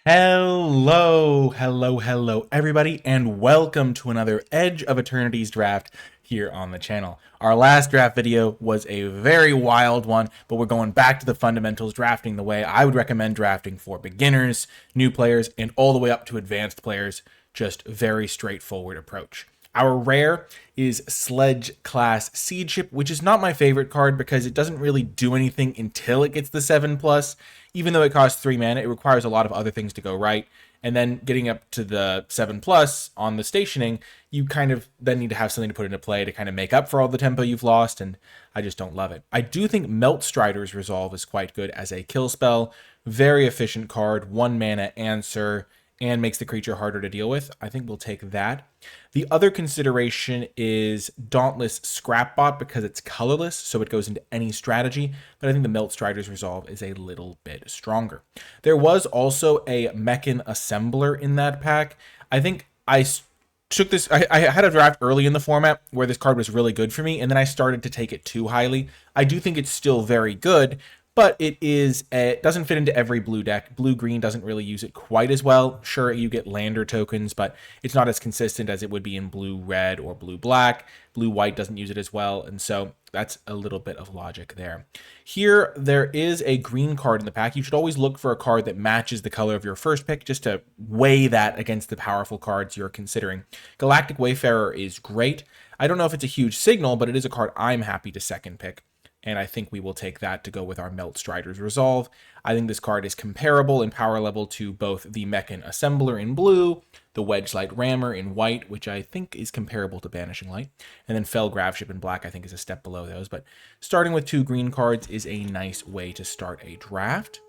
Hello, everybody, and welcome to another Edge of Eternities Draft here on the channel. Our last draft video was a very wild one, but we're going back to the fundamentals, drafting the way I would recommend drafting for beginners, new players, and all the way up to advanced players. Just very straightforward approach. Our rare is Sledge Class Seed Ship, which is not my favorite card because it doesn't really do anything until it gets the 7+. Even though it costs 3 mana, it requires a lot of other things to go right. And then getting up to the 7+ on the stationing, you kind of then need to have something to put into play to kind of make up for all the tempo you've lost, and I just don't love it. I do think Melt Strider's Resolve is quite good as a kill spell. Very efficient card, 1 mana answer, and makes the creature harder to deal with. I think we'll take that. The other consideration is Dauntless Scrapbot because it's colorless, so it goes into any strategy, but I think the Melt Strider's Resolve is a little bit stronger. There was also a Mechan Assembler in that pack. I think I took this, I had a draft early in the format where this card was really good for me, and then I started to take it too highly. I do think it's still very good, but it doesn't fit into every blue deck. Blue-green doesn't really use it quite as well. Sure, you get lander tokens, but it's not as consistent as it would be in blue-red or blue-black. Blue-white doesn't use it as well, and so that's a little bit of logic there. Here, there is a green card in the pack. You should always look for a card that matches the color of your first pick just to weigh that against the powerful cards you're considering. Galactic Wayfarer is great. I don't know if it's a huge signal, but it is a card I'm happy to second pick. And I think we will take that to go with our Melt Strider's Resolve. I think this card is comparable in power level to both the Mechan Assembler in blue, the Wedgelight Rammer in white, which I think is comparable to Banishing Light, and then Fell Graveship in black I think is a step below those. But starting with 2 green cards is a nice way to start a draft.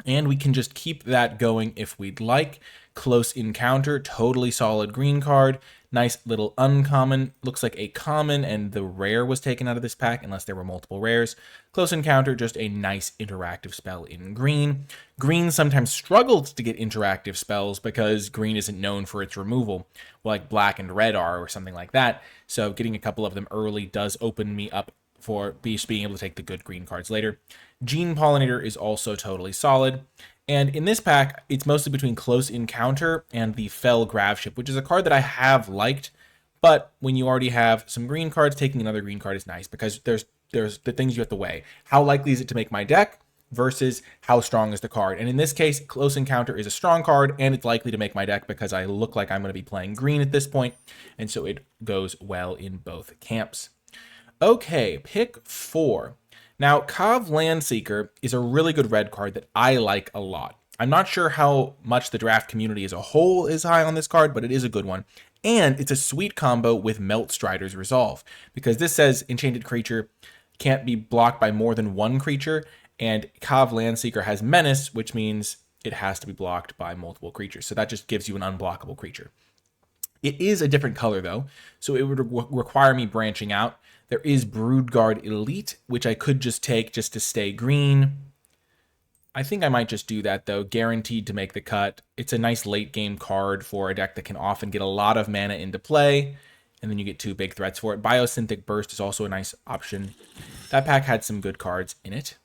And we can just keep that going if we'd like. Close Encounter, totally solid green card. Nice little uncommon, looks like a common, and the rare was taken out of this pack unless there were multiple rares. Close Encounter, just a nice interactive spell in green. Green sometimes struggles to get interactive spells because green isn't known for its removal, like black and red are or something like that. So getting a couple of them early does open me up for being able to take the good green cards later. Gene Pollinator is also totally solid. And in this pack, it's mostly between Close Encounter and the Fell Graveship, which is a card that I have liked. But when you already have some green cards, taking another green card is nice because there's the things you have to weigh. How likely is it to make my deck versus how strong is the card? And in this case, Close Encounter is a strong card, and it's likely to make my deck because I look like I'm going to be playing green at this point. And so it goes well in both camps. Okay, pick 4. Now, Kav Landseeker is a really good red card that I like a lot. I'm not sure how much the draft community as a whole is high on this card, but it is a good one. And it's a sweet combo with Melt Strider's Resolve, because this says Enchanted Creature can't be blocked by more than 1 creature, and Kav Landseeker has Menace, which means it has to be blocked by multiple creatures. So that just gives you an unblockable creature. It is a different color, though, so it would require me branching out. There is Broodguard Elite, which I could just take just to stay green. I think I might just do that, though. Guaranteed to make the cut. It's a nice late-game card for a deck that can often get a lot of mana into play, and then you get 2 big threats for it. Biosynthetic Burst is also a nice option. That pack had some good cards in it.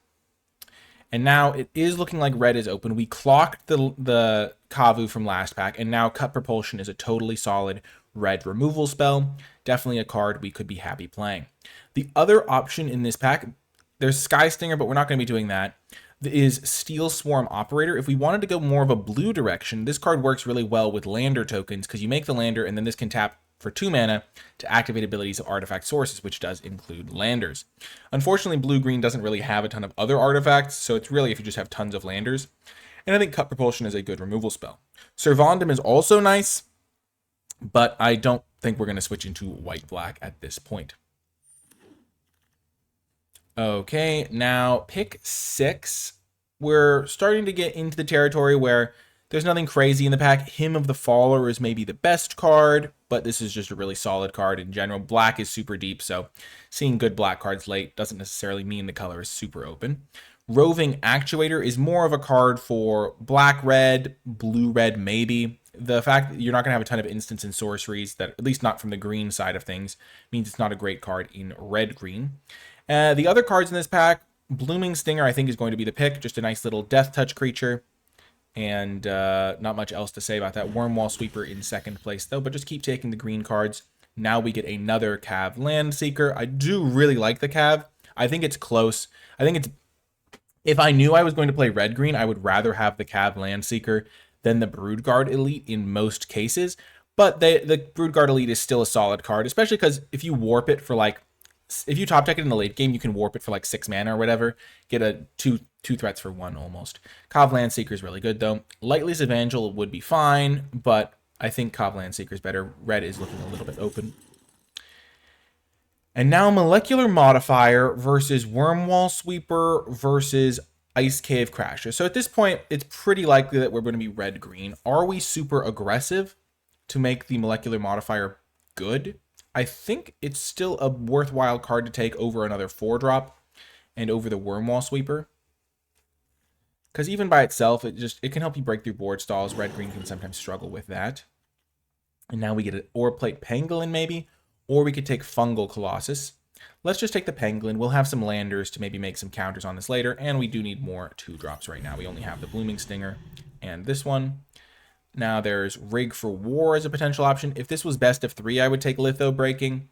And now it is looking like red is open. We clocked the Kavu from last pack, and now Cut Propulsion is a totally solid red removal spell. Definitely a card we could be happy playing. The other option in this pack, there's Sky Stinger, but we're not going to be doing that, is Steel Swarm Operator. If we wanted to go more of a blue direction, this card works really well with lander tokens because you make the lander, and then this can tap for 2 mana to activate abilities of artifact sources, which does include landers. Unfortunately, blue-green doesn't really have a ton of other artifacts, so it's really if you just have tons of landers. And I think Cut Propulsion is a good removal spell. Servandum is also nice, but I don't think we're going to switch into white-black at this point. Okay, now pick 6. We're starting to get into the territory where there's nothing crazy in the pack. Hymn of the Faller is maybe the best card, but this is just a really solid card in general. Black is super deep, so seeing good black cards late doesn't necessarily mean the color is super open. Roving Actuator is more of a card for black-red, blue-red maybe. The fact that you're not going to have a ton of instants and sorceries, that at least not from the green side of things, means it's not a great card in red-green. The other cards in this pack, Blooming Stinger I think is going to be the pick, just a nice little death touch creature. And not much else to say about that. Wormwall Sweeper in second place, though, but just keep taking the green cards. Now we get another Cav Land Seeker. I do really like the Cav. I think it's close. I think it's... If I knew I was going to play red-green, I would rather have the Cav Land Seeker than the Broodguard Elite in most cases. But the Broodguard Elite is still a solid card, especially because if you warp it for like... If you top deck it in the late game, you can warp it for like 6 mana or whatever. Get a two threats for 1 almost. Cav Land Seeker is really good though. Lightly's Evangel would be fine, but I think Cav Land Seeker is better. Red is looking a little bit open. And now Molecular Modifier versus Wormwall Sweeper versus Ice Cave Crasher. So at this point, it's pretty likely that we're going to be red-green. Are we super aggressive to make the Molecular Modifier good? I think it's still a worthwhile card to take over another 4-drop and over the Wormwall Sweeper. Because even by itself, it can help you break through board stalls. Red-green can sometimes struggle with that. And now we get an Ore Plate Pangolin maybe, or we could take Fungal Colossus. Let's just take the Pangolin. We'll have some landers to maybe make some counters on this later, and we do need more 2-drops right now. We only have the Blooming Stinger and this one. Now there's Rig for War as a potential option. If this was best of 3, I would take Litho Breaking.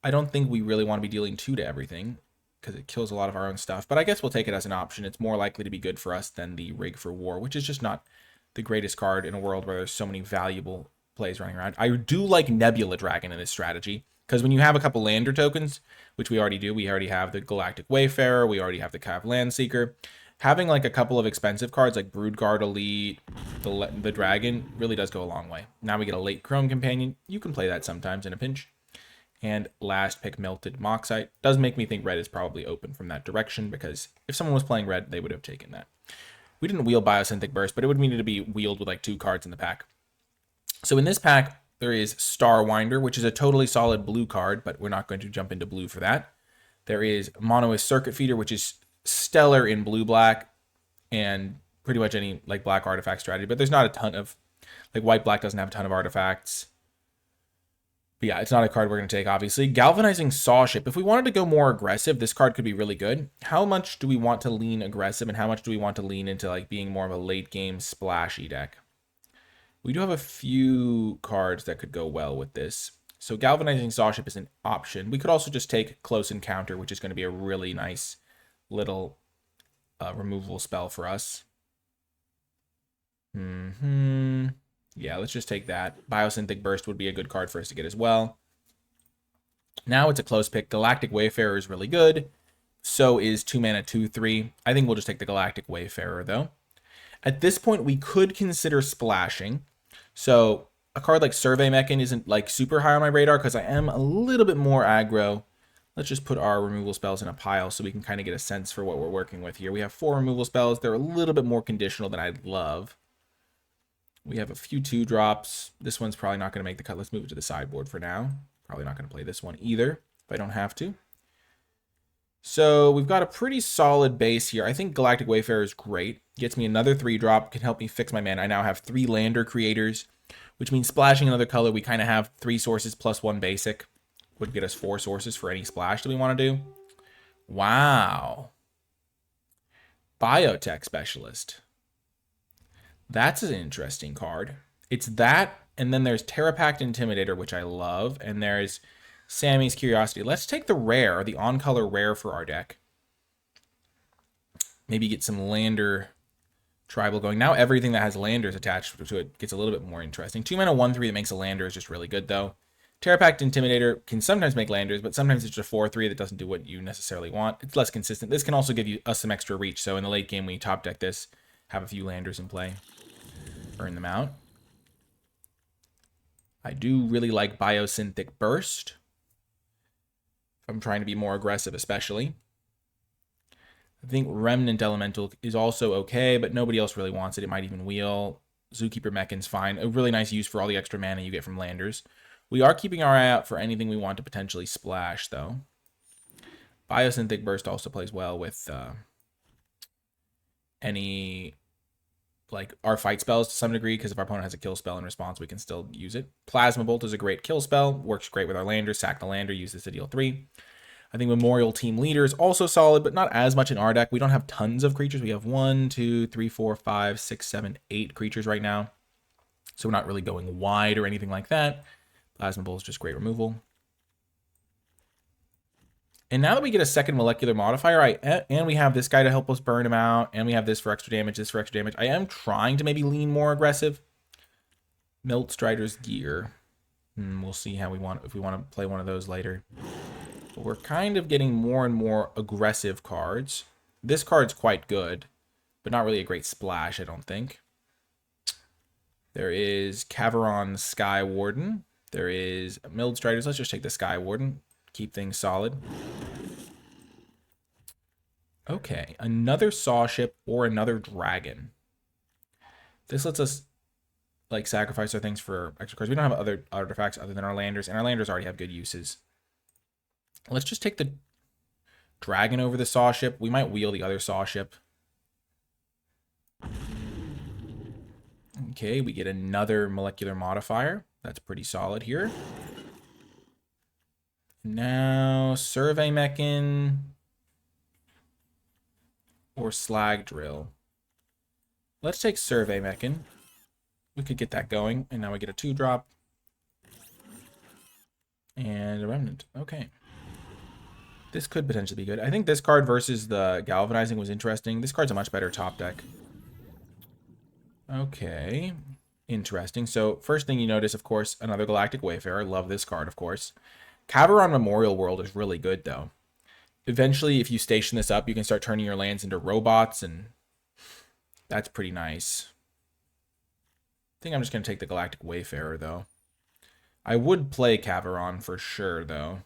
I don't think we really want to be dealing 2 to everything because it kills a lot of our own stuff, but I guess we'll take it as an option. It's more likely to be good for us than the Rig for War, which is just not the greatest card in a world where there's so many valuable plays running around. I do like Nebula Dragon in this strategy, because when you have a couple lander tokens, which we already do, we already have the Galactic Wayfarer, we already have the Cav Land Seeker, having like a couple of expensive cards like Broodguard Elite, the Dragon, really does go a long way. Now we get a late Chrome Companion. You can play that sometimes in a pinch. And last pick, Melted Moxite. Does make me think red is probably open from that direction, because if someone was playing red, they would have taken that. We didn't wheel Biosynthetic Burst, but it would mean to be wheeled with like 2 cards in the pack. So in this pack, there is Starwinder, which is a totally solid blue card, but we're not going to jump into blue for that. There is Monoist Circuit Feeder, which is stellar in blue-black and pretty much any like black artifact strategy, but there's not a ton of, like white-black doesn't have a ton of artifacts. But yeah, it's not a card we're going to take, obviously. Galvanizing Sawship. If we wanted to go more aggressive, this card could be really good. How much do we want to lean aggressive, and how much do we want to lean into like being more of a late-game splashy deck? We do have a few cards that could go well with this. So Galvanizing Sawship is an option. We could also just take Close Encounter, which is going to be a really nice little removal spell for us. Yeah, let's just take that. Biosynthetic Burst would be a good card for us to get as well. Now it's a close pick. Galactic Wayfarer is really good. So is 2 mana, 2/3. I think we'll just take the Galactic Wayfarer, though. At this point, we could consider splashing. So a card like Survey Mechan isn't like super high on my radar because I am a little bit more aggro. Let's just put our removal spells in a pile so we can kind of get a sense for what we're working with here. We have 4 removal spells. They're a little bit more conditional than I'd love. We have a few 2-drops. This one's probably not going to make the cut. Let's move it to the sideboard for now. Probably not going to play this one either if I don't have to. So we've got a pretty solid base here. I think Galactic Wayfarer is great. Gets me another 3-drop, can help me fix my mana. I now have 3 lander creators, which means splashing another color. We kind of have 3 sources plus 1 basic. Would get us 4 sources for any splash that we want to do. Wow. Biotech Specialist. That's an interesting card. It's that, and then there's Terrapact Intimidator, which I love, and there's Sammy's Curiosity. Let's take the rare, the on-color rare for our deck. Maybe get some lander tribal going. Now everything that has landers attached to it gets a little bit more interesting. 2 mana, 1/3 that makes a lander is just really good, though. Terrapact Intimidator can sometimes make landers, but sometimes it's just a 4/3 that doesn't do what you necessarily want. It's less consistent. This can also give us some extra reach. So in the late game, when you top deck this, have a few landers in play. Earn them out. I do really like Biosynthetic Burst. I'm trying to be more aggressive, especially. I think Remnant Elemental is also okay, but nobody else really wants it. It might even wheel. Zookeeper Mechan's fine. A really nice use for all the extra mana you get from landers. We are keeping our eye out for anything we want to potentially splash, though. Biosynthetic Burst also plays well with any, like, our fight spells to some degree, because if our opponent has a kill spell in response, we can still use it. Plasma Bolt is a great kill spell. Works great with our lander. Sack the lander, use this to deal 3. I think Memorial Team Leader is also solid, but not as much in our deck. We don't have tons of creatures. We have 1, 2, 3, 4, 5, 6, 7, 8 creatures right now. So we're not really going wide or anything like that. Plasma Bolt is just great removal. And now that we get a second molecular modifier, and we have this guy to help us burn him out, and we have this for extra damage, this for extra damage, I am trying to maybe lean more aggressive. Milt Strider's Gear. We'll see how we want, if we want to play one of those later. But we're kind of getting more and more aggressive cards. This card's quite good, but not really a great splash, I don't think. There is Caveron Sky Warden. There is Mild Striders. Let's just take the Sky Warden. Keep things solid. Okay, another Saw Ship or another Dragon. This lets us like sacrifice our things for extra cards. We don't have other artifacts other than our landers, and our landers already have good uses. Let's just take the Dragon over the Saw Ship. We might wheel the other Saw Ship. Okay, we get another molecular modifier. That's pretty solid here. Now, Survey Mechan or Slag Drill. Let's take Survey Mechan. We could get that going. And now we get a 2-drop. And a Remnant. Okay. This could potentially be good. I think this card versus the Galvanizing was interesting. This card's a much better top deck. Okay. Interesting. So, first thing you notice, of course, another Galactic Wayfarer. Love this card, of course. Caveron Memorial World is really good, though. Eventually, if you station this up, you can start turning your lands into robots, and that's pretty nice. I think I'm just going to take the Galactic Wayfarer, though. I would play Caveron for sure, though.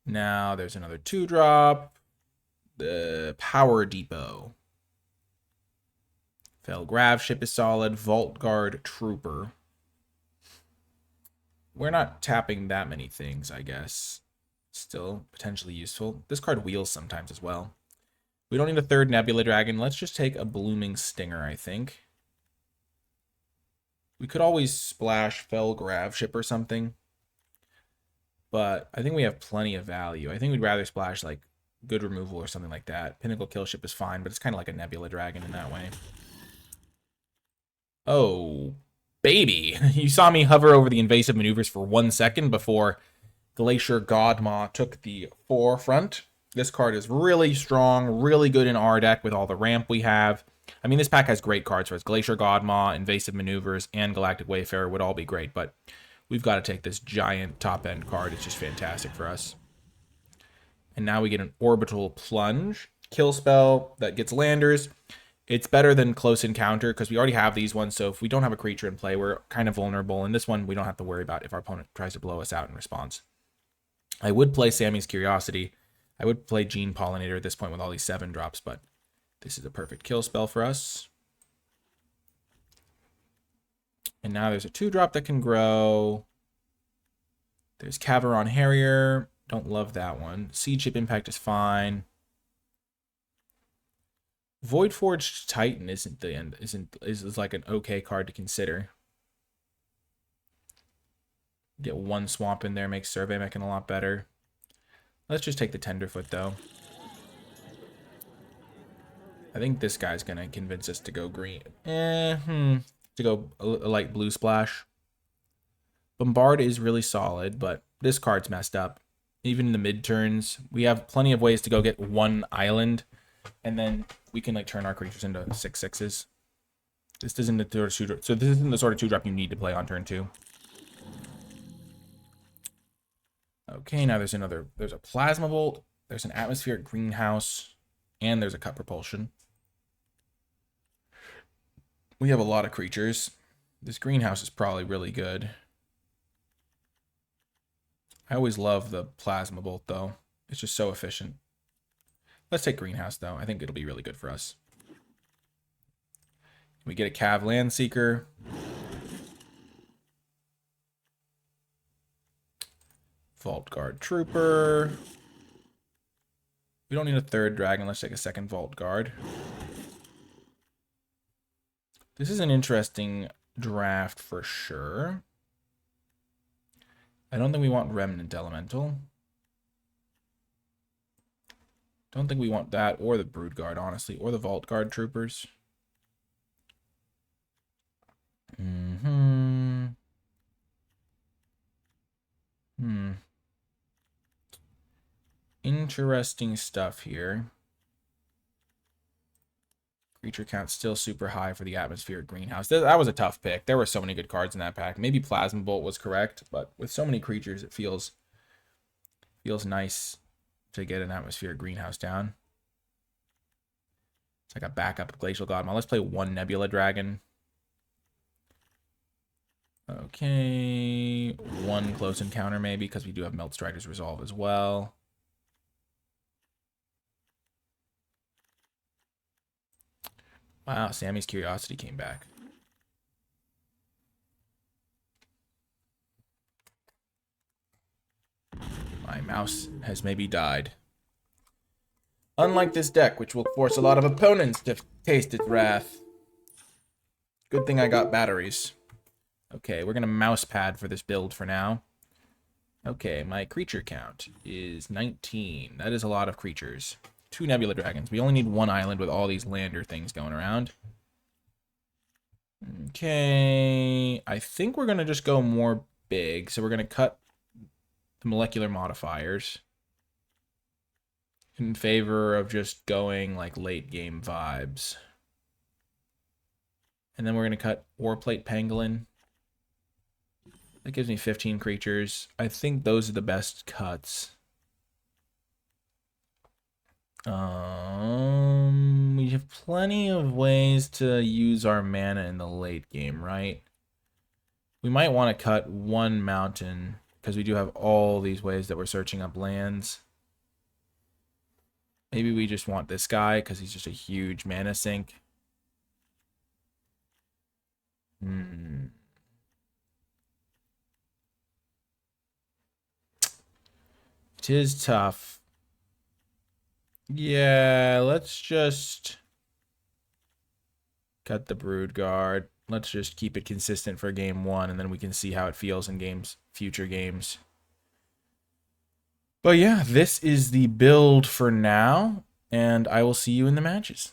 Now, there's another 2-drop. The Power Depot. Felgrav Ship is solid. Vault Guard Trooper. We're not tapping that many things, I guess. Still potentially useful. This card wheels sometimes as well. We don't need a third Nebula Dragon. Let's just take a Blooming Stinger, I think. We could always splash Felgrav Ship or something. But I think we have plenty of value. I think we'd rather splash like good removal or something like that. Pinnacle Kill Ship is fine, but it's kind of like a Nebula Dragon in that way. Oh, baby. You saw me hover over the invasive maneuvers for 1 second before Glacier Godmaw took the forefront. This card is really strong, really good in our deck with all the ramp we have. I mean, this pack has great cards for us. Glacier Godmaw, Invasive Maneuvers, and Galactic Wayfarer would all be great, but we've got to take this giant top-end card. It's just fantastic for us. And now we get an Orbital Plunge. Kill spell that gets landers. It's better than Close Encounter because we already have these ones, so if we don't have a creature in play, we're kind of vulnerable. And this one, we don't have to worry about if our opponent tries to blow us out in response. I would play Sammy's Curiosity. I would play Gene Pollinator at this point with all these 7-drops, but this is a perfect kill spell for us. And now there's a 2-drop that can grow. There's Caveron Harrier. Don't love that one. Seed Chip Impact is fine. Voidforged Titan isn't the end. Is like an okay card to consider. Get 1 swamp in there, makes Survey Mechan a lot better. Let's just take the Tenderfoot though. I think this guy's gonna convince us to go green. To go a light blue splash. Bombard is really solid, but this card's messed up. Even in the mid-turns, we have plenty of ways to go get 1 island, and then we can like turn our creatures into 6/6s. This isn't the sort of 2-drop, so this isn't the sort of 2-drop you need to play on turn 2. Okay, now there's a Plasma Bolt, there's an Atmospheric Greenhouse, and there's a Cut Propulsion. We have a lot of creatures. This greenhouse is probably really good. I always love the Plasma Bolt, though. It's just so efficient. Let's take greenhouse, though. I think it'll be really good for us. We get a Cav Landseeker. Vault Guard Trooper. We don't need a 3rd dragon. Let's take a 2nd Vault Guard. This is an interesting draft for sure. I don't think we want Remnant Elemental. Don't think we want that or the Brood Guard, honestly, or the Vault Guard Troopers. Interesting stuff here. Creature count still super high for the Atmospheric Greenhouse. That was a tough pick. There were so many good cards in that pack. Maybe Plasma Bolt was correct, but with so many creatures, it feels nice to get an Atmospheric Greenhouse down. It's like a backup Glacial Godmaw. Let's play one Nebula Dragon. Okay, one Close Encounter maybe, because we do have Melt Strider's Resolve as well. Wow, Sammy's Curiosity came back. My mouse has maybe died. Unlike this deck, which will force a lot of opponents to taste its wrath. Good thing I got batteries. Okay, we're going to mouse pad for this build for now. Okay, my creature count is 19. That is a lot of creatures. 2 Nebula Dragons. We only need 1 island with all these lander things going around. Okay, I think we're going to just go more big. So we're going to cut the molecular modifiers in favor of just going like late game vibes. And then we're going to cut Warplate Pangolin. That gives me 15 creatures. I think those are the best cuts. We have plenty of ways to use our mana in the late game, right? We might want to cut 1 mountain because we do have all these ways that we're searching up lands. Maybe we just want this guy because he's just a huge mana sink. It is tough. Yeah, let's just cut the Brood Guard. Let's just keep it consistent for game 1, and then we can see how it feels in future games. But yeah, this is the build for now, and I will see you in the matches.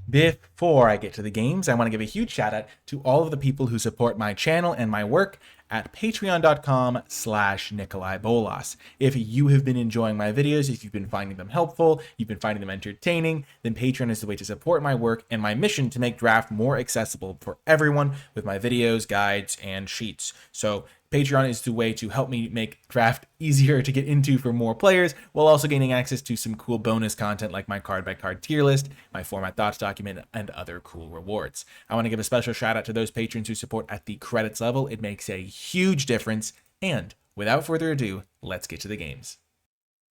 Before I get to the games, I want to give a huge shout out to all of the people who support my channel and my work at patreon.com/NicolaiBolas. If you have been enjoying my videos, if you've been finding them helpful, you've been finding them entertaining, then Patreon is the way to support my work and my mission to make draft more accessible for everyone with my videos, guides, and sheets. So Patreon is the way to help me make draft easier to get into for more players, while also gaining access to some cool bonus content like my card by card tier list, my format thoughts document, and other cool rewards. I want to give a special shout out to those patrons who support at the credits level. It makes a huge difference. And without further ado, let's get to the games.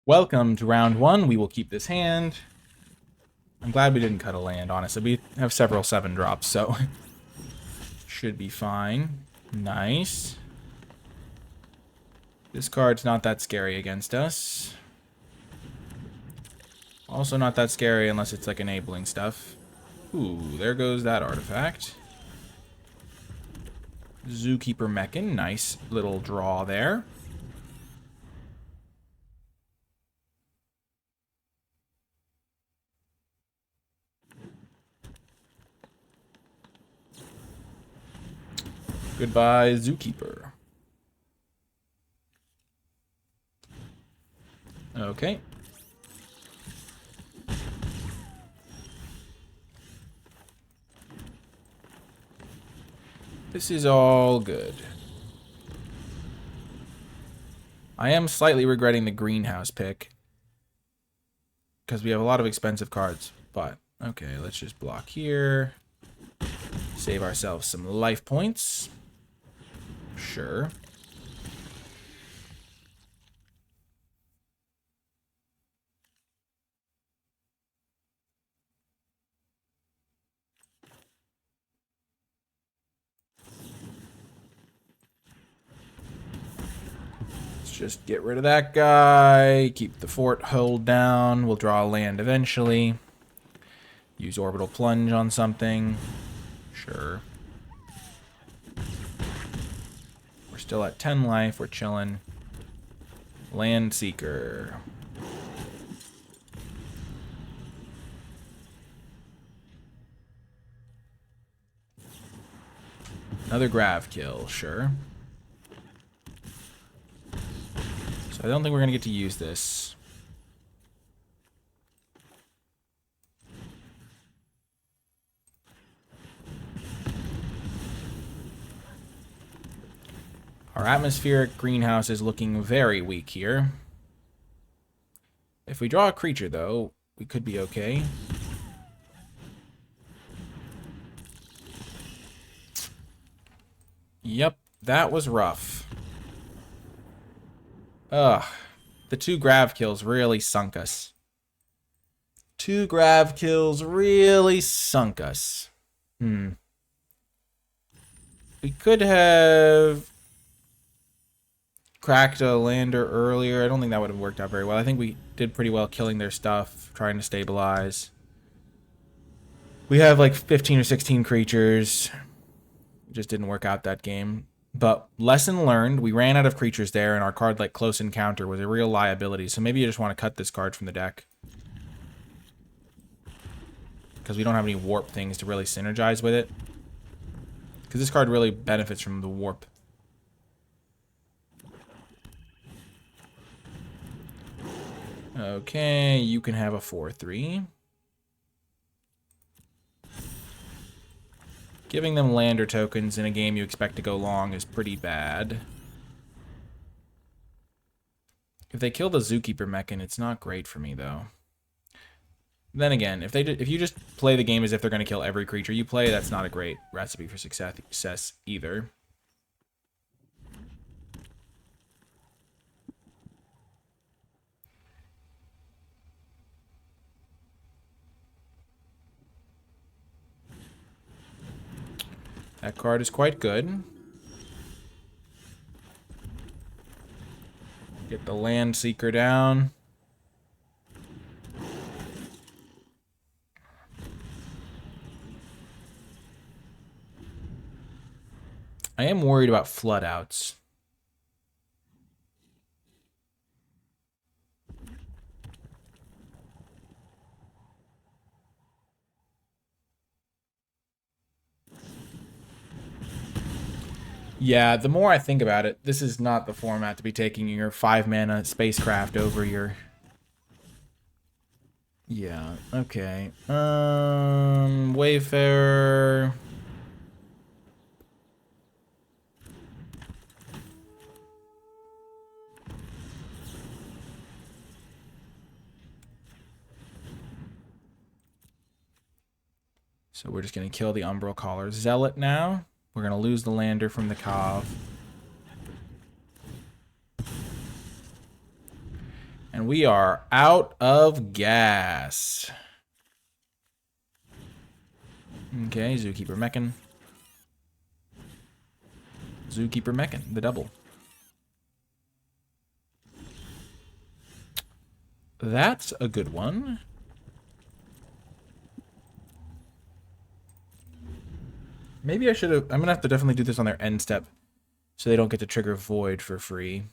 Welcome to round 1. We will keep this hand. I'm glad we didn't cut a land, honestly. We have several 7 drops, so should be fine. Nice. This card's not that scary against us. Also not that scary unless it's like enabling stuff. Ooh, there goes that artifact. Zookeeper Mechan, nice little draw there. Goodbye, Zookeeper. Okay. This is all good. I am slightly regretting the greenhouse pick because we have a lot of expensive cards, but okay, let's just block here. Save ourselves some life points. Sure. Just get rid of that guy. Keep the fort hold down. We'll draw a land eventually. Use Orbital Plunge on something. Sure. Still at 10 life. We're chilling. Land Seeker. Another Grav kill, sure. So I don't think we're going to get to use this. Our atmospheric greenhouse is looking very weak here. If we draw a creature, though, we could be okay. Yep, that was rough. Ugh. The 2 Grav kills really sunk us. 2 Grav kills really sunk us. We could have cracked a lander earlier. I don't think that would have worked out very well. I think we did pretty well killing their stuff, trying to stabilize. We have like 15 or 16 creatures. It just didn't work out that game. But lesson learned, we ran out of creatures there, and our card like Close Encounter was a real liability. So maybe you just want to cut this card from the deck. Because we don't have any warp things to really synergize with it. Because this card really benefits from the warp. Okay, you can have a 4/3. Giving them lander tokens in a game you expect to go long is pretty bad. If they kill the Zookeeper Mechan, it's not great for me, though. Then again, if you just play the game as if they're going to kill every creature you play, that's not a great recipe for success either. That card is quite good. Get the Land Seeker down. I am worried about flood outs. Yeah, the more I think about it, this is not the format to be taking your 5-mana spacecraft over your... Yeah, okay. Wayfarer... So we're just going to kill the Umbral Caller Zealot now. We're going to lose the lander from the Cov. And we are out of gas. Okay, Zookeeper Mechan. Zookeeper Mechan, the double. That's a good one. Maybe I should have... I'm going to have to definitely do this on their end step so they don't get to trigger Void for free.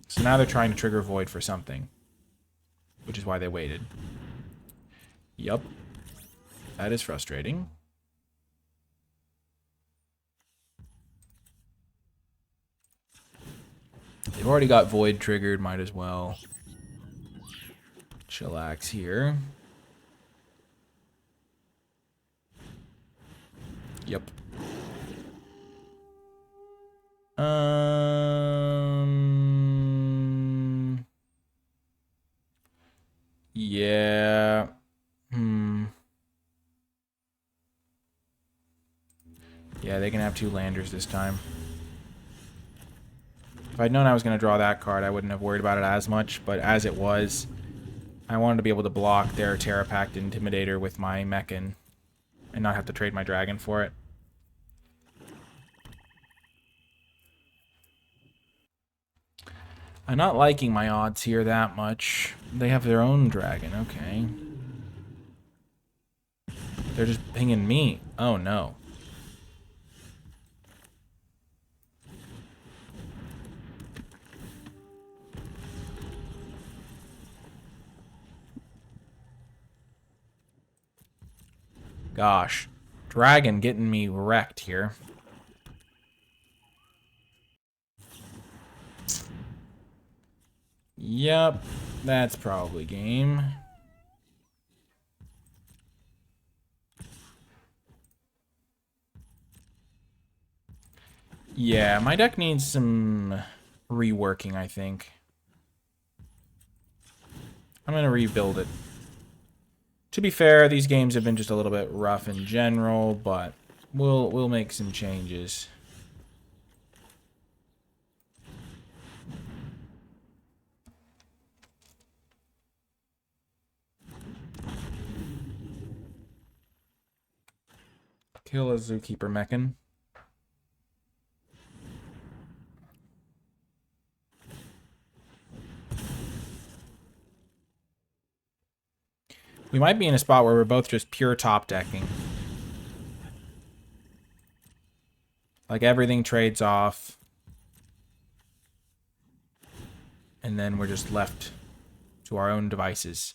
So now they're trying to trigger Void for something, which is why they waited. Yup. That is frustrating. They've already got Void triggered, might as well chillax here. Yep. Yeah. Yeah, they can have 2 landers this time. If I'd known I was going to draw that card, I wouldn't have worried about it as much, but as it was, I wanted to be able to block their Terra Pact Intimidator with my Mechan and not have to trade my dragon for it. I'm not liking my odds here that much. They have their own dragon, okay. They're just pinging me. Oh, no. Gosh. Dragon getting me wrecked here. Yep. That's probably game. Yeah, my deck needs some reworking, I think. I'm going to rebuild it. To be fair, these games have been just a little bit rough in general, but we'll make some changes. Kill a Zookeeper Mechan. We might be in a spot where we're both just pure top decking. Like everything trades off. And then we're just left to our own devices.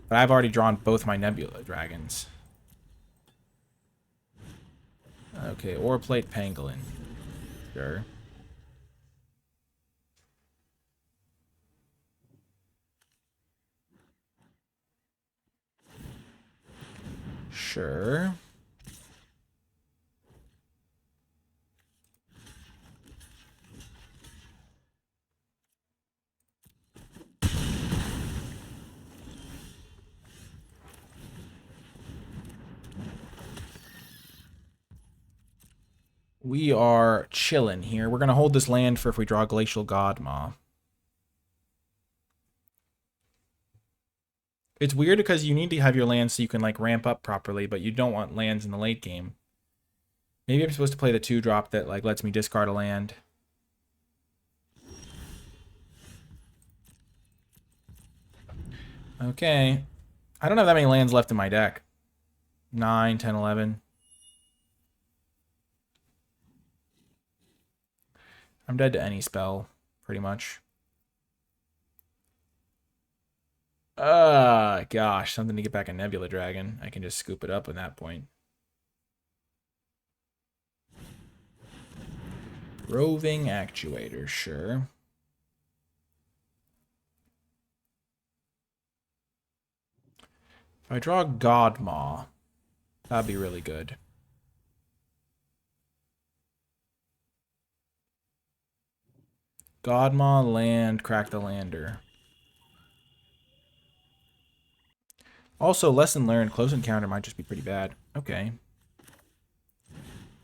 But I've already drawn both my Nebula Dragons. Okay, or Plate Pangolin. Sure. Sure. We are chilling here. We're going to hold this land for if we draw Glacial Godmaw. It's weird because you need to have your lands so you can like ramp up properly, but you don't want lands in the late game. Maybe I'm supposed to play the 2-drop that like lets me discard a land. Okay. I don't have that many lands left in my deck. 9, 10, 11. I'm dead to any spell, pretty much. Gosh, something to get back a Nebula Dragon. I can just scoop it up at that point. Roving Actuator, sure. If I draw Godmaw, that'd be really good. Godmaw, land, crack the lander. Also, lesson learned, close encounter might just be pretty bad. Okay.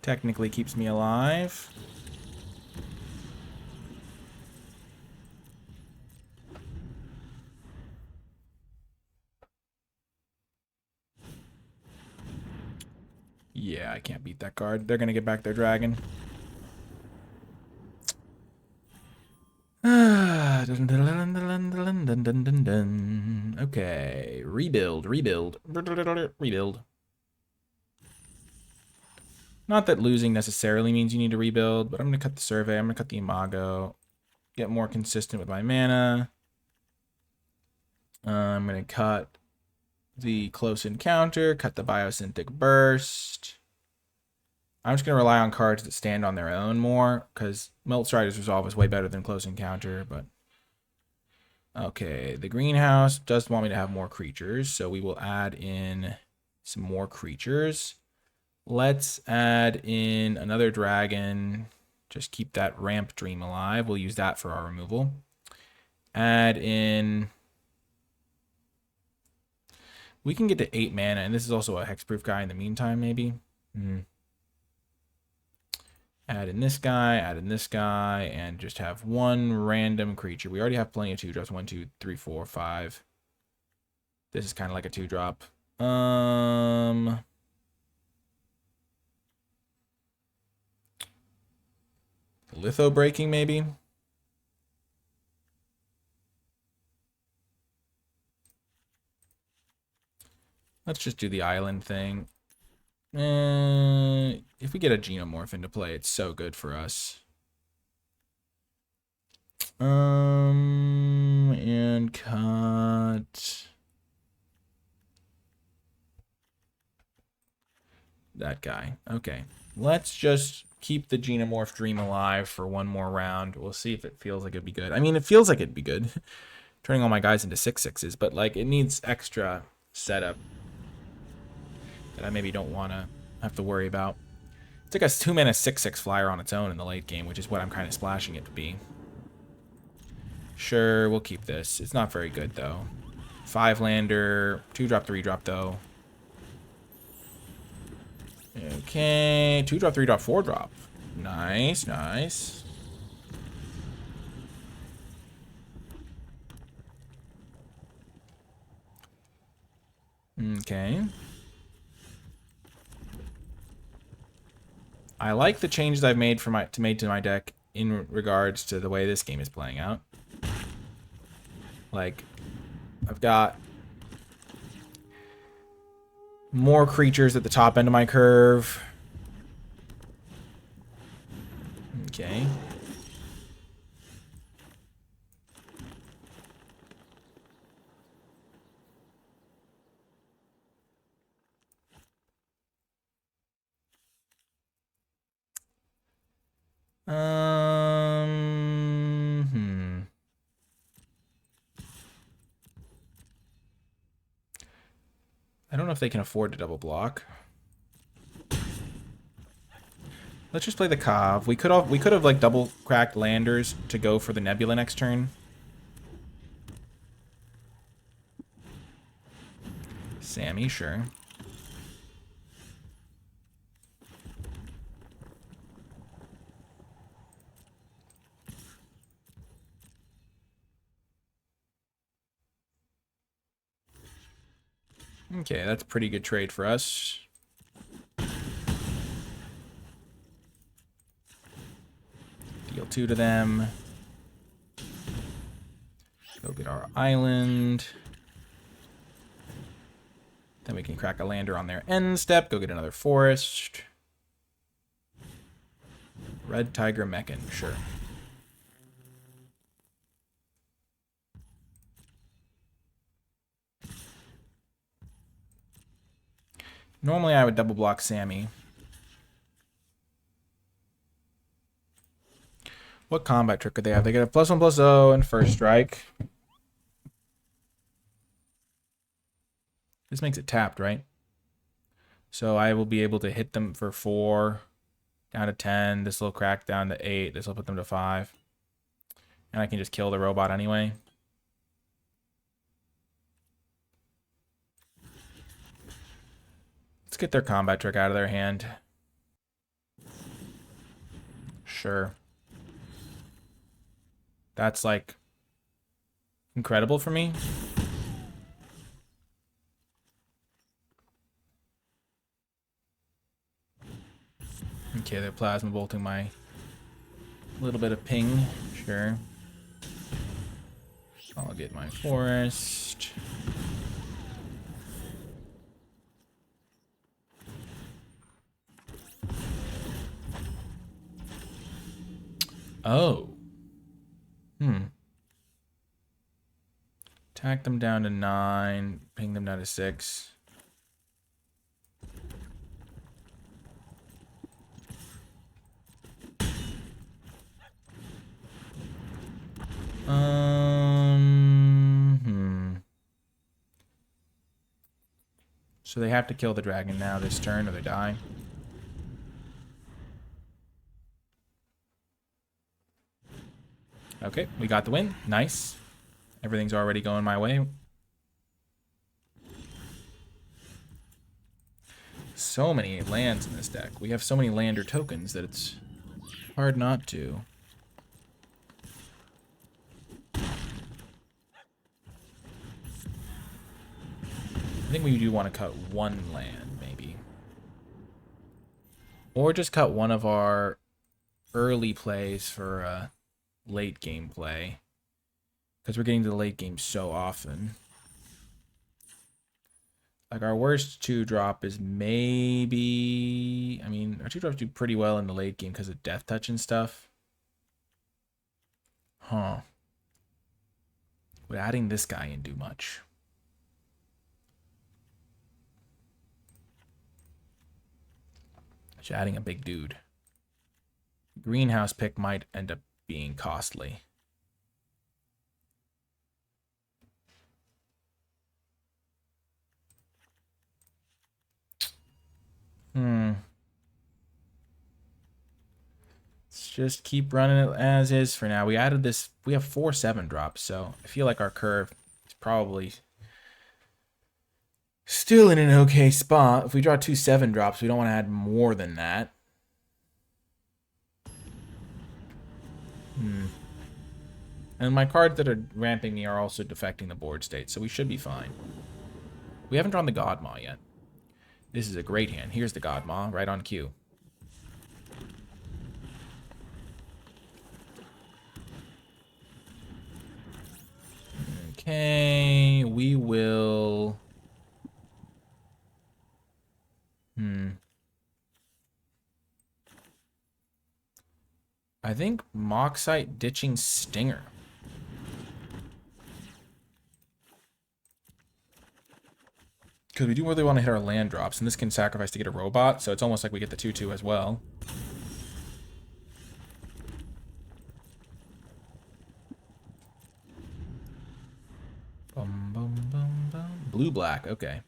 Technically keeps me alive. Yeah, I can't beat that card. They're going to get back their dragon. Okay, rebuild. Not that losing necessarily means you need to rebuild, but I'm going to cut the survey. I'm going to cut the imago. Get more consistent with my mana. I'm going to cut the close encounter. Cut the biosynthetic burst. I'm just going to rely on cards that stand on their own more, because Miltstrider's Resolve is way better than Close Encounter, but... Okay, the greenhouse does want me to have more creatures, so we will add in some more creatures. Let's add in another dragon. Just keep that ramp dream alive. We'll use that for our removal. Add in... We can get to 8 mana, and this is also a hexproof guy in the meantime, maybe. Add in this guy, and just have one random creature. We already have plenty of 2-drops. 1, 2, 3, 4, 5. This is kind of like a 2-drop. Litho breaking, maybe? Let's just do the island thing. If we get a Geomorph into play, it's so good for us. And cut that guy. Okay, let's just keep the Geomorph dream alive for one more round. We'll see if it feels like it'd be good. I mean, it feels like it'd be good. Turning all my guys into 6/6s, but like it needs extra setup that I maybe don't want to have to worry about. It's like a 2-mana 6/6 flyer on its own in the late game, which is what I'm kind of splashing it to be. Sure, we'll keep this. It's not very good, though. 5-lander, 2-drop, 3-drop, though. Okay, 2-drop, 3-drop, 4-drop. Nice, nice. Okay. I like the changes I've made to my deck in regards to the way this game is playing out. Like, I've got more creatures at the top end of my curve. Okay. I don't know if they can afford to double block. Let's just play the Kav. We could have like double cracked landers to go for the Nebula next turn. Sammy, sure. Okay, that's a pretty good trade for us. Deal 2 to them. Go get our island. Then we can crack a lander on their end step. Go get another forest. Red Tiger Mechan, sure. Normally I would double block Sammy. What combat trick could they have? They get a +1/+0 and first strike. This makes it tapped, right? So I will be able to hit them for 4, down to 10. This will crack down to 8. This will put them to 5. And I can just kill the robot anyway. Let's get their combat trick out of their hand. Sure. That's like incredible for me. Okay, they're plasma bolting my little bit of ping. Sure. I'll get my forest. Oh. Attack them down to 9. Ping them down to 6. So they have to kill the dragon now this turn or they die. Okay, we got the win. Nice. Everything's already going my way. So many lands in this deck. We have so many lander tokens that it's hard not to. I think we do want to cut one land, maybe. Or just cut one of our early plays for late game play. Because we're getting to the late game so often. Like our worst 2-drop is maybe, I mean, our 2-drops do pretty well in the late game because of Death Touch and stuff. Huh. Would adding this guy in do much? Just adding a big dude. Greenhouse pick might end up being costly. Let's just keep running it as is for now. We added this. We have 4 7-drops, so I feel like our curve is probably still in an okay spot. If we draw 2 7-drops, we don't want to add more than that. And my cards that are ramping me are also defecting the board state, so we should be fine. We haven't drawn the Godmaw yet. This is a great hand. Here's the Godmaw, right on cue. Okay, we will... I think Moxite ditching Stinger. Because we do really want to hit our land drops, and this can sacrifice to get a robot, so it's almost like we get the 2/2 as well. Bum, bum, bum, bum. Blue-black, okay.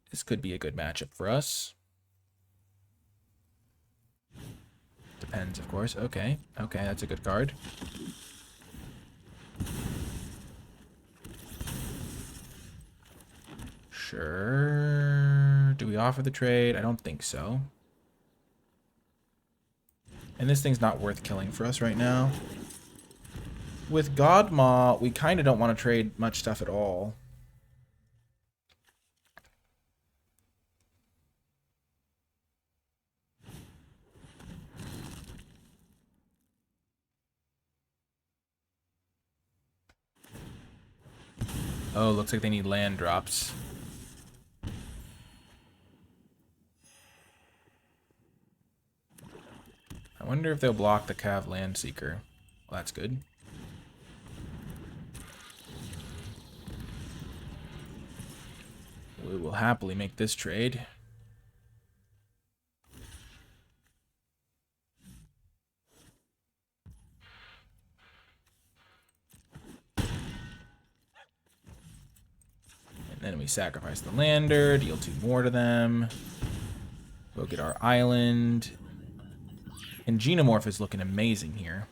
This could be a good matchup for us. Depends, of course. Okay, okay, that's a good card. Sure. Do we offer the trade? I don't think so. And this thing's not worth killing for us right now. With Godmaw, we kind of don't want to trade much stuff at all. Oh, looks like they need land drops. I wonder if they'll block the Cav Land Seeker. Well, that's good. We will happily make this trade. Then we sacrifice the lander, deal 2 more to them. Go get our island. And Genomorph is looking amazing here.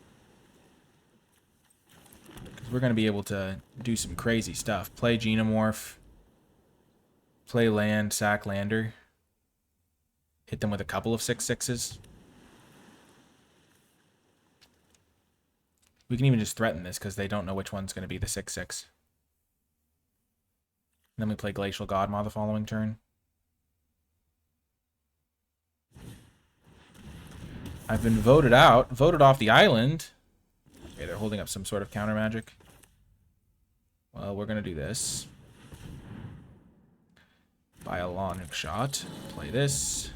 Because we're going to be able to do some crazy stuff. Play Genomorph. Play land, sack lander. Hit them with a couple of 6/6s. We can even just threaten this because they don't know which one's going to be the 6/6. Then we play Glacial Godmaw the following turn. I've been voted off the island. Okay, they're holding up some sort of counter magic. Well, we're going to do this. Buy a long shot. Play this.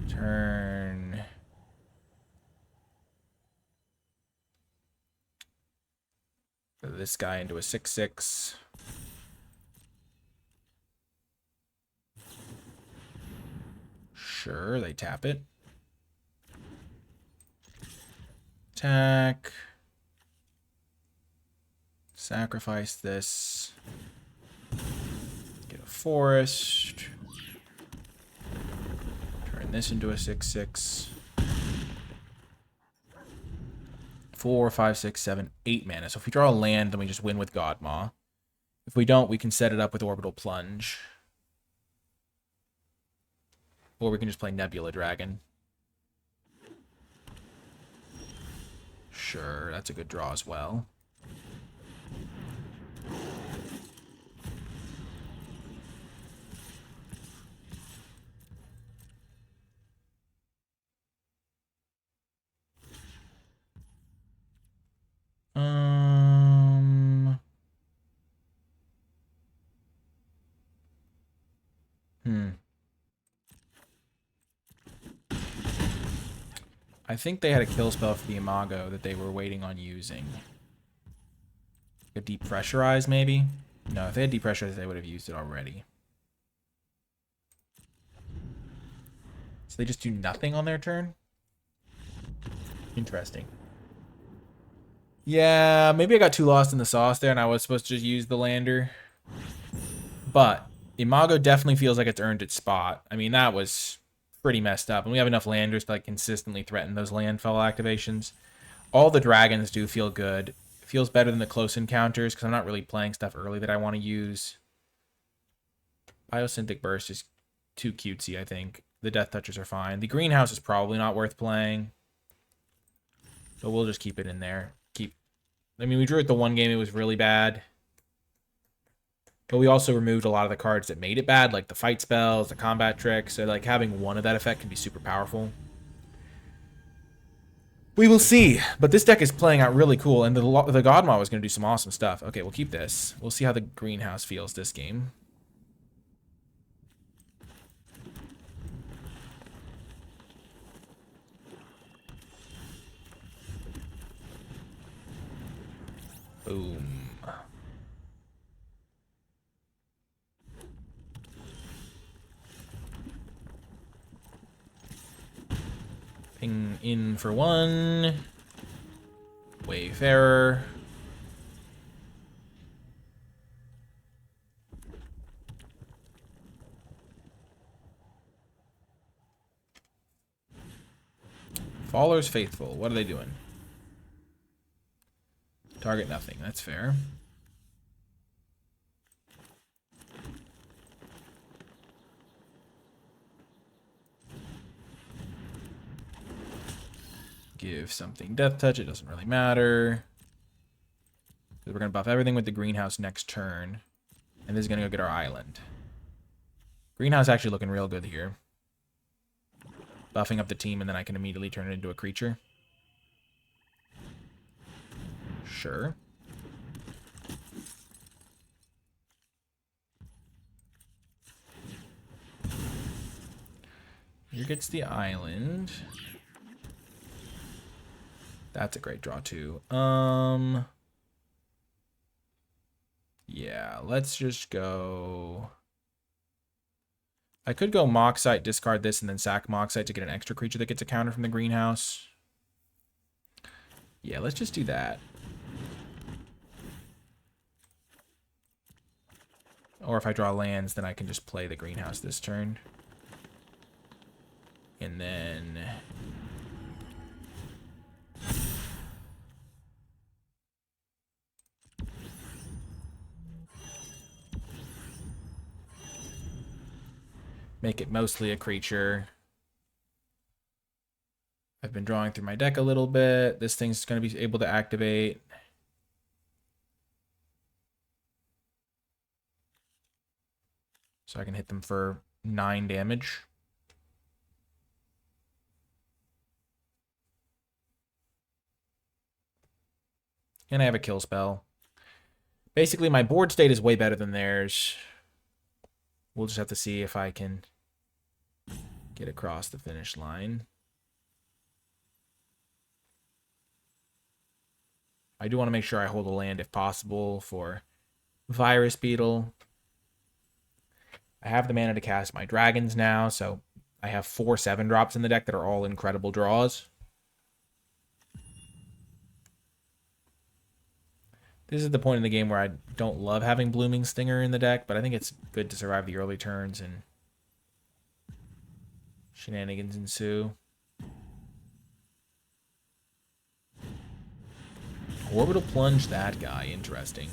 Turn. Put this guy into a 6/6. Sure, they tap it. Attack. Sacrifice this. Get a forest. Turn this into a 6/6. 4, 5, 6, 7, 8 mana. So if we draw a land, then we just win with Godmaw. If we don't, we can set it up with Orbital Plunge. Or we can just play Nebula Dragon. Sure, that's a good draw as well. I think they had a kill spell for the Imago that they were waiting on using. A depressurize, maybe? No, if they had depressurize, they would have used it already. So they just do nothing on their turn? Interesting. Yeah, maybe I got too lost in the sauce there and I was supposed to just use the lander. But Imago definitely feels like it's earned its spot. I mean, that was pretty messed up. And we have enough landers to like consistently threaten those landfall activations. All the dragons do feel good. It feels better than the close encounters because I'm not really playing stuff early that I want to use. Biosynthetic Burst is too cutesy, I think. The Death Touchers are fine. The Greenhouse is probably not worth playing. But we'll just keep it in there. I mean, we drew it the one game, it was really bad. But we also removed a lot of the cards that made it bad, like the fight spells, the combat tricks. So like having one of that effect can be super powerful. We will see. But this deck is playing out really cool. And the Godmaw is going to do some awesome stuff. Okay, we'll keep this. We'll see how the Greenhouse feels this game. Boom. Ping in for one. Wayfarer. Faller's Faithful. What are they doing? Target nothing. That's fair. Give something Death Touch. It doesn't really matter. We're going to buff everything with the Greenhouse next turn. And this is going to go get our island. Greenhouse actually looking real good here. Buffing up the team, and then I can immediately turn it into a creature. Sure. Here gets the island. That's a great draw too. Yeah, let's just go. I could go Moxite, discard this, and then sack Moxite to get an extra creature that gets a counter from the Greenhouse. Yeah, let's just do that. Or if I draw lands, then I can just play the Greenhouse this turn. And then... make it mostly a creature. I've been drawing through my deck a little bit. This thing's going to be able to activate. So I can hit them for 9 damage. And I have a kill spell. Basically, my board state is way better than theirs. We'll just have to see if I can get across the finish line. I do want to make sure I hold a land if possible for Virus Beetle. I have the mana to cast my dragons now, so I have 4 7-drops in the deck that are all incredible draws. This is the point in the game where I don't love having Blooming Stinger in the deck, but I think it's good to survive the early turns and shenanigans ensue. Orbital Plunge that guy. Interesting.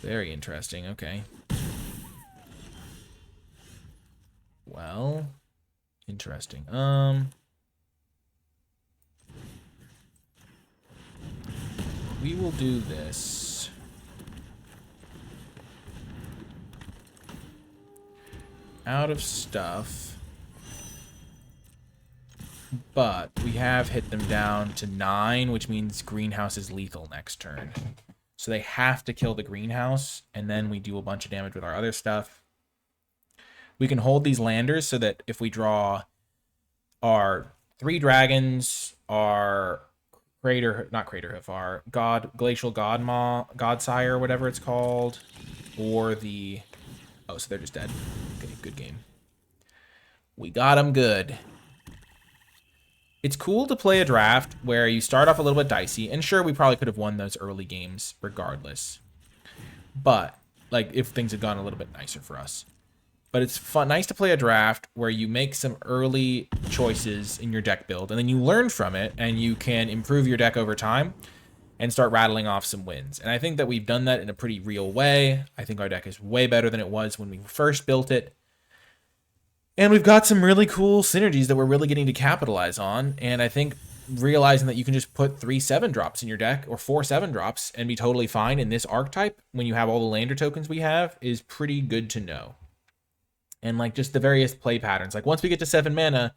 Very interesting. Okay. Well, interesting. We will do this. Out of stuff. But we have hit them down to 9, which means Greenhouse is lethal next turn. So they have to kill the Greenhouse, and then we do a bunch of damage with our other stuff. We can hold these landers so that if we draw our 3 dragons are not Craterhoof, are Glacial Godsire, or whatever it's called, or the... Oh, so they're just dead. Okay, good game. We got them good. It's cool to play a draft where you start off a little bit dicey, and sure, we probably could have won those early games regardless. But, like, if things had gone a little bit nicer for us. But it's nice to play a draft where you make some early choices in your deck build, and then you learn from it, and you can improve your deck over time and start rattling off some wins. And I think that we've done that in a pretty real way. I think our deck is way better than it was when we first built it. And we've got some really cool synergies that we're really getting to capitalize on. And I think realizing that you can just put 3 7-drops in your deck, or 4 7-drops, and be totally fine in this archetype when you have all the lander tokens we have is pretty good to know. And like just the various play patterns. Like once we get to 7 mana,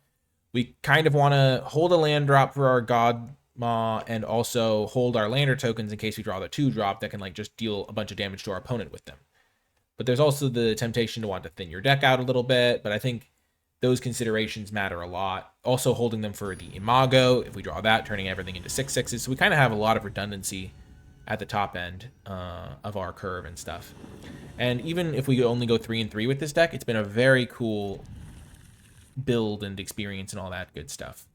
we kind of want to hold a land drop for our God Maw and also hold our lander tokens in case we draw the 2-drop that can like just deal a bunch of damage to our opponent with them. But there's also the temptation to want to thin your deck out a little bit, but I think those considerations matter a lot. Also holding them for the Imago, if we draw that, turning everything into 6/6s. So we kind of have a lot of redundancy at the top end of our curve and stuff. And even if we only go 3 and 3 with this deck, it's been a very cool build and experience and all that good stuff.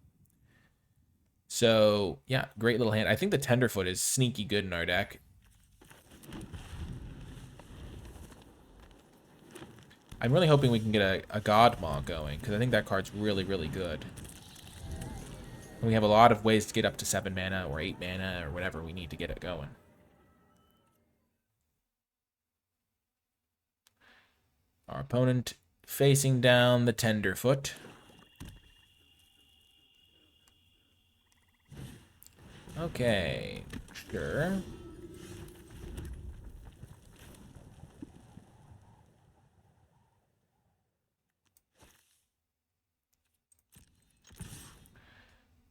So, yeah, great little hand. I think the Tenderfoot is sneaky good in our deck. I'm really hoping we can get a God Maw going, because I think that card's really, really good. And we have a lot of ways to get up to 7 mana or 8 mana or whatever we need to get it going. Our opponent facing down the Tenderfoot. Okay, sure.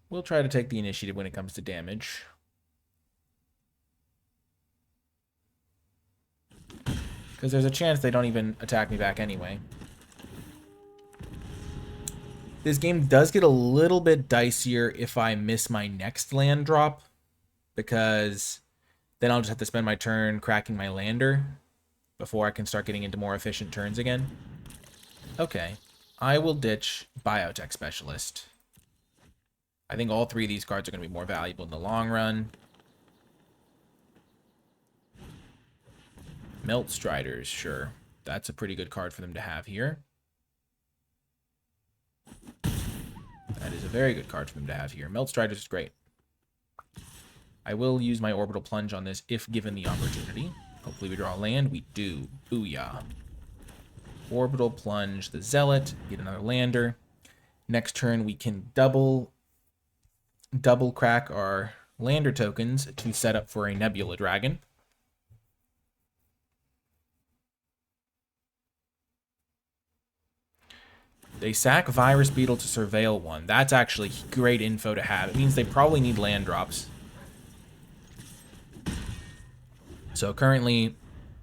We'll try to take the initiative when it comes to damage. Because there's a chance they don't even attack me back anyway. This game does get a little bit dicier if I miss my next land drop, because then I'll just have to spend my turn cracking my lander before I can start getting into more efficient turns again. Okay, I will ditch Biotech Specialist. I think all 3 of these cards are going to be more valuable in the long run. Melt Striders, sure. That's a pretty good card for them to have here. That is a very good card for them to have here. Melt Striders is great. I will use my Orbital Plunge on this if given the opportunity. Hopefully we draw a land. We do. Booyah. Orbital Plunge the Zealot. Get another lander. Next turn we can double crack our lander tokens to set up for a Nebula Dragon. They sack Virus Beetle to surveil 1. That's actually great info to have. It means they probably need land drops. So currently,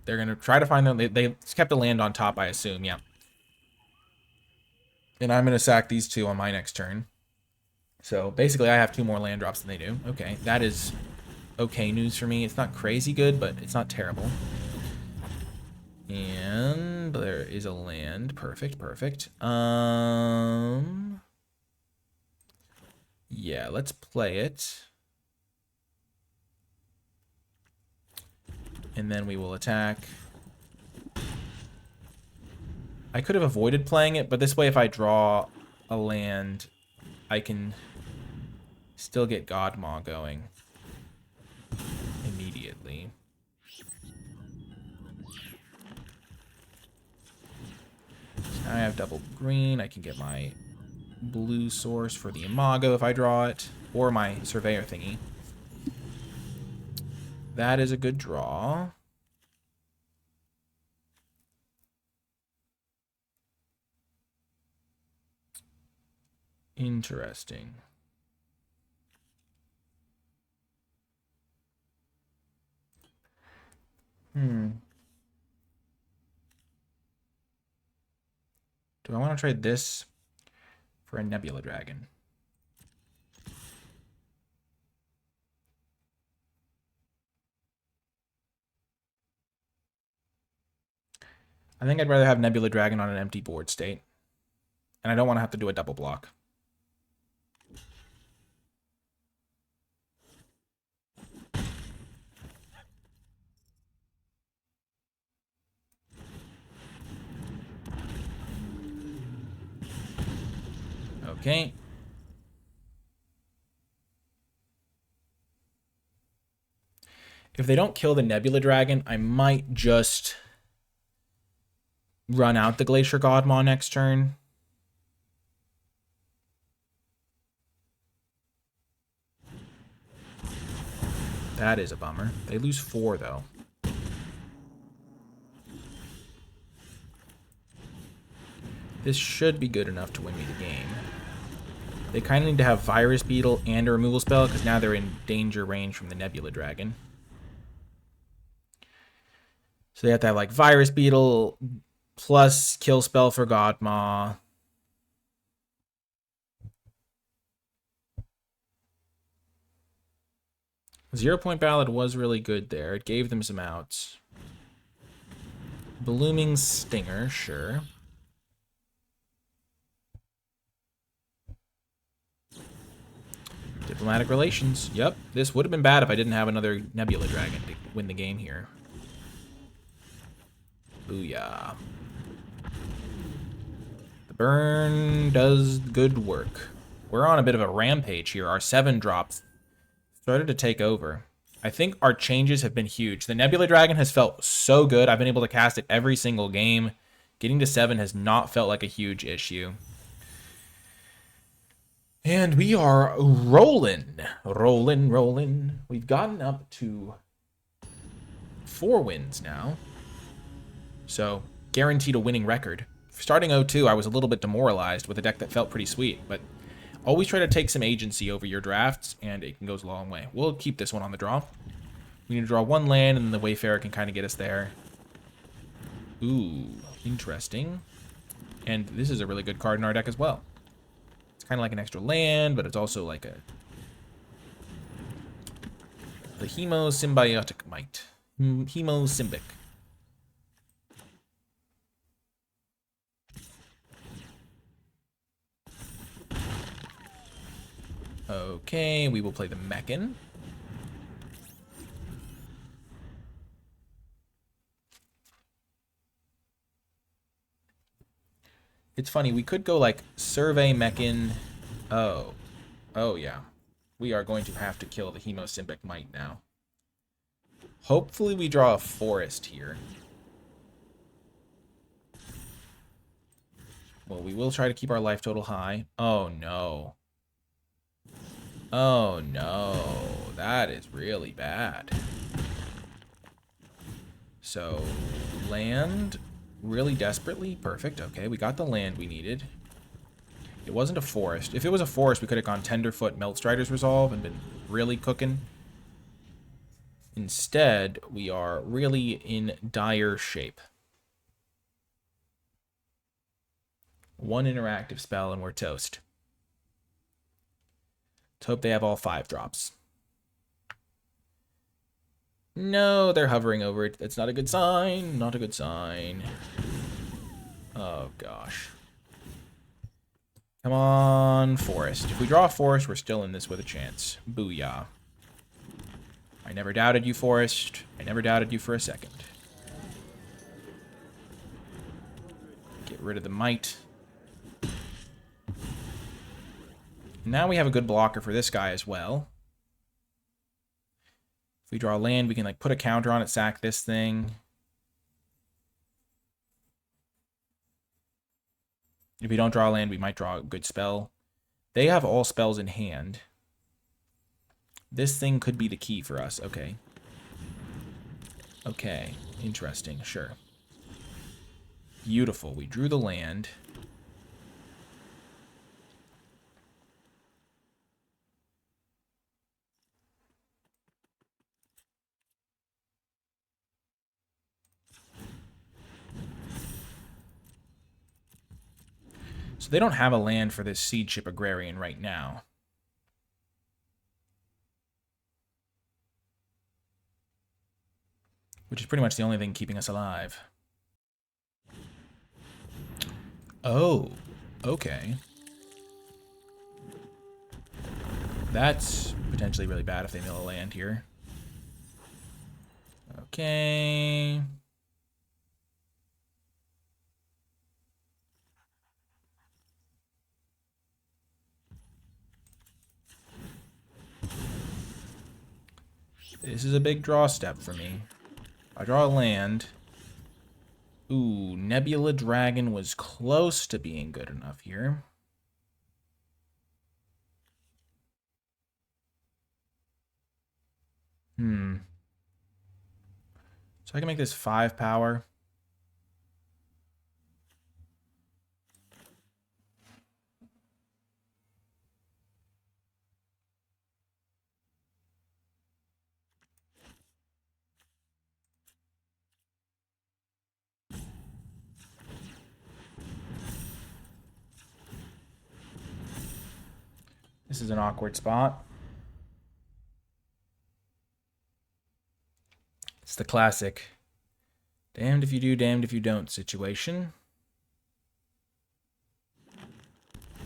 they're going to try to find them. They kept a land on top, I assume, yeah. And I'm going to sack these 2 on my next turn. So basically, I have 2 more land drops than they do. Okay, that is okay news for me. It's not crazy good, but it's not terrible. And there is a land. Perfect, perfect. Yeah, let's play it. And then we will attack. I could have avoided playing it, but this way if I draw a land, I can still get God Maw going immediately. Now I have double green. I can get my blue source for the Imago if I draw it, or my Surveyor thingy. That is a good draw. Interesting. Do I want to trade this for a Nebula Dragon? I think I'd rather have Nebula Dragon on an empty board state. And I don't want to have to do a double block. Okay. If they don't kill the Nebula Dragon, I might just run out the Glacier Godmaw next turn. That is a bummer. They lose 4, though. This should be good enough to win me the game. They kind of need to have Virus Beetle and a removal spell, because now they're in danger range from the Nebula Dragon. So they have to have, like, Virus Beetle plus kill spell for Godmaw. Zero-point Ballad was really good there. It gave them some outs. Blooming Stinger, sure. Diplomatic Relations. Yep, this would have been bad if I didn't have another Nebula Dragon to win the game here. Booyah. The burn does good work. We're on a bit of a rampage here. Our 7 drops started to take over. I think our changes have been huge. The Nebula Dragon has felt so good. I've been able to cast it every single game. Getting to 7 has not felt like a huge issue. And we are rolling. Rolling. We've gotten up to 4 wins now. So, guaranteed a winning record. Starting 0-2, I was a little bit demoralized with a deck that felt pretty sweet, but always try to take some agency over your drafts, and it goes a long way. We'll keep this one on the draw. We need to draw 1 land, and the Wayfarer can kind of get us there. Ooh, interesting. And this is a really good card in our deck as well. It's kind of like an extra land, but it's also like the Hemosymbiotic Might. Hemosymbic. Okay, we will play the Mechan. It's funny, we could go like Survey Mechan. Oh yeah. We are going to have to kill the Hemosymbic Might now. Hopefully we draw a forest here. Well, we will try to keep our life total high. Oh no. Oh no, that is really bad. So, land really desperately. Perfect. Okay, we got the land we needed. It wasn't a forest. If it was a forest, we could have gone Tenderfoot, Meltstrider's Resolve, and been really cooking. Instead, we are really in dire shape. 1 interactive spell and we're toast. Let's hope they have all 5 drops. No, they're hovering over it. That's not a good sign. Not a good sign. Oh, gosh. Come on, forest. If we draw a forest, we're still in this with a chance. Booyah. I never doubted you, forest. I never doubted you for a second. Get rid of the might. Now we have a good blocker for this guy as well. If we draw land, we can like put a counter on it, sack this thing. If we don't draw land, we might draw a good spell. They have all spells in hand. This thing could be the key for us. Okay. Okay. Interesting. Sure. Beautiful. We drew the land. So they don't have a land for this Seed Ship Agrarian right now. Which is pretty much the only thing keeping us alive. Oh, okay. That's potentially really bad if they mill a land here. Okay. This is a big draw step for me. I draw a land. Ooh, Nebula Dragon was close to being good enough here. So I can make this 5 power. This is an awkward spot. It's the classic damned if you do, damned if you don't situation.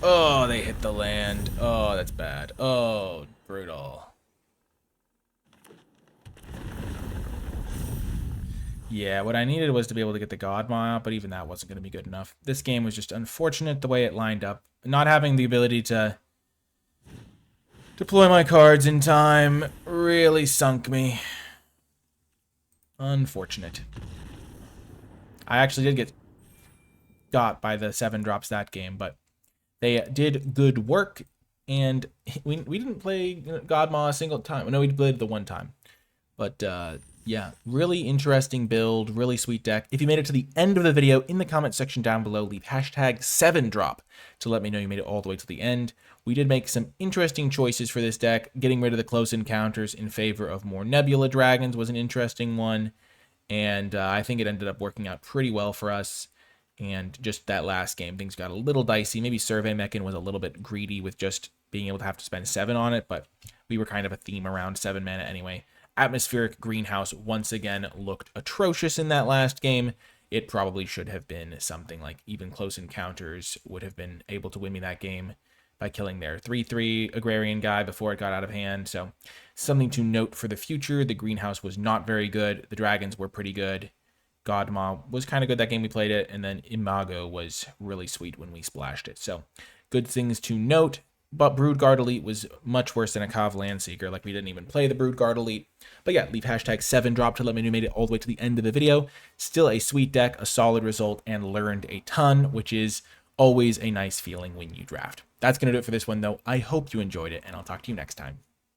Oh, they hit the land. Oh, that's bad. Oh, brutal. Yeah, what I needed was to be able to get the Godma out, but even that wasn't going to be good enough. This game was just unfortunate the way it lined up. Not having the ability to deploy my cards in time really sunk me. Unfortunate. I actually did get got by the 7 drops that game, but they did good work, and we didn't play Godma a single time. No, we played the one time. But yeah, really interesting build, really sweet deck. If you made it to the end of the video, in the comment section down below, leave hashtag 7drop to let me know you made it all the way to the end. We did make some interesting choices for this deck. Getting rid of the close encounters in favor of more Nebula Dragons was an interesting one. And I think it ended up working out pretty well for us. And just that last game, things got a little dicey. Maybe Survey Mechan was a little bit greedy with just being able to have to spend 7 on it, but we were kind of a theme around 7 mana anyway. Atmospheric Greenhouse once again looked atrocious in that last game. It probably should have been something like even Close Encounters would have been able to win me that game by killing their 3/3 Agrarian guy before it got out of hand. So something to note for the future. The Greenhouse was not very good. The Dragons were pretty good. Godma was kind of good that game we played it, and then Imago was really sweet when we splashed it. So good things to note. But Broodguard Elite was much worse than a Kav Landseeker. Like, we didn't even play the Broodguard Elite. But yeah, leave hashtag 7drop to let me know you made it all the way to the end of the video. Still a sweet deck, a solid result, and learned a ton, which is always a nice feeling when you draft. That's going to do it for this one, though. I hope you enjoyed it, and I'll talk to you next time.